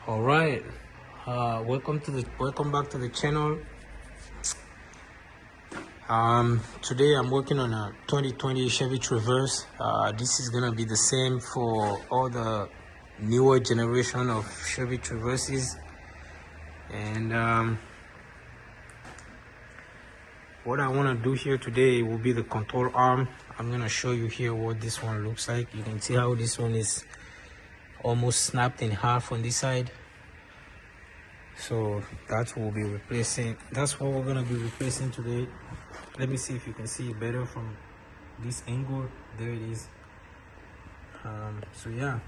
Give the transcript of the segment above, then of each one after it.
All right, welcome back to the channel. Today I'm working on a 2020 Chevy Traverse. This is gonna be the same for all the newer generation of Chevy Traverses. And what I want to do here today will be the control arm. I'm gonna show you here what this one looks like. You can see how this one is almost snapped in half on this side. So that's what we'll be replacing. That's what we're gonna be replacing today. Let me see if you can see it better from this angle. There it is. So yeah,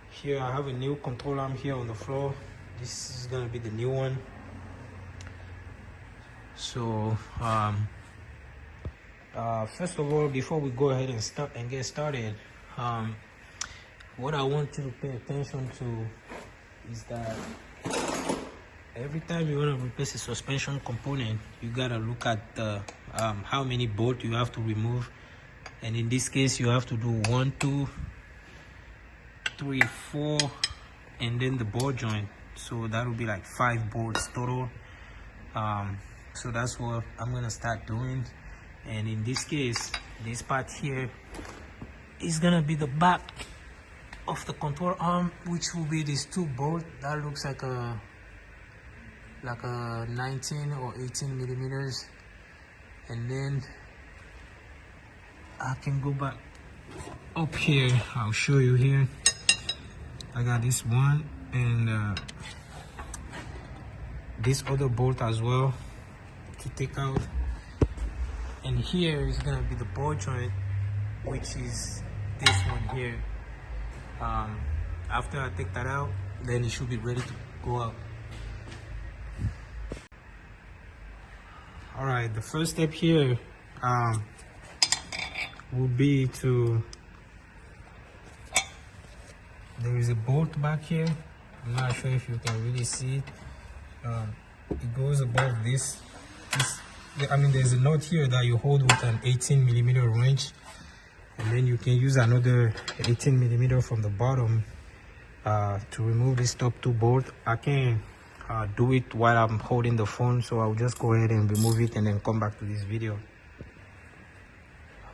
here I have a new control arm here on the floor. This is gonna be the new one. So first of all, before we go ahead and get started, what I want you to pay attention to is that every time you want to replace a suspension component, you gotta look at the how many bolts you have to remove. And in this case, you have to do 1, 2, 3, 4, and then the ball joint. So that will be like 5 bolts total. So that's what I'm gonna start doing. And in this case, this part here is gonna be the back of the control arm, which will be these 2 bolts. That looks like a 19 or 18 millimeters. And then I can go back up here. I'll show you here. I got this one and this other bolt as well to take out. And here is gonna be the ball joint, which is this one here. After I take that out, then it should be ready to go out. All right, the first step here will be there is a bolt back here. I'm not sure if you can really see it. It goes above this. I mean, there's a nut here that you hold with an 18 millimeter wrench, and then you can use another 18 millimeter from the bottom to remove this top 2 bolt. I can do it while I'm holding the phone, so I'll just go ahead and remove it and then come back to this video.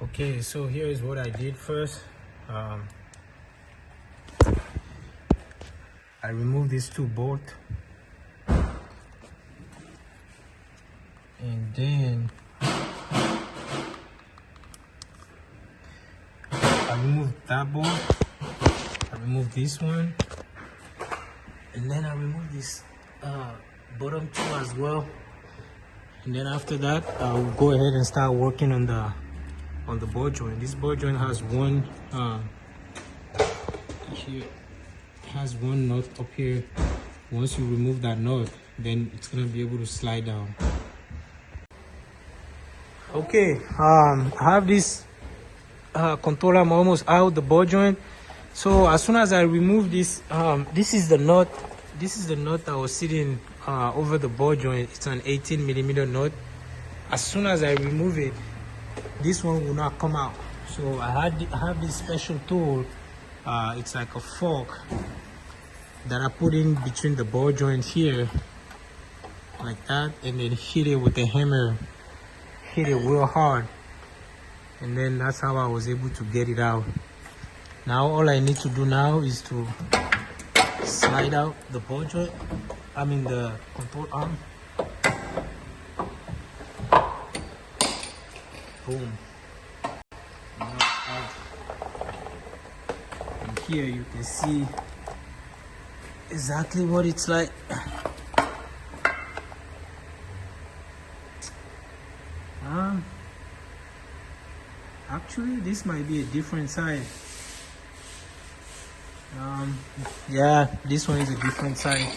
Okay, so here is what I did first. I removed these 2 bolts, and then I removed that bolt. I removed this one, and then I removed this bottom 2 as well. And then after that, I'll go ahead and start working on the ball joint. This ball joint has one here. It has one nut up here. Once you remove that nut, then it's gonna be able to slide down. Okay, I have this control arm almost out the ball joint. So as soon as I remove this, this is the nut. This is the nut that was sitting over the ball joint. It's an 18 millimeter nut. As soon as I remove it, this one will not come out. So I have this special tool. It's like a fork that I put in between the ball joint here, like that, and then hit it with a hammer. Hit it real hard, and then that's how I was able to get it out. Now all I need to do now is to slide out the ball joint, I mean the control arm. Boom. And here you can see exactly what it's like. Actually, this might be a different side. Yeah, this one is a different side.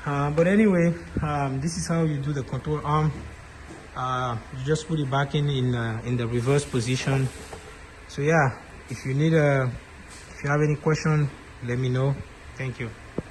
But anyway, this is how you do the control arm. You just put it back in the reverse position. So yeah, if you have any question, let me know. Thank you.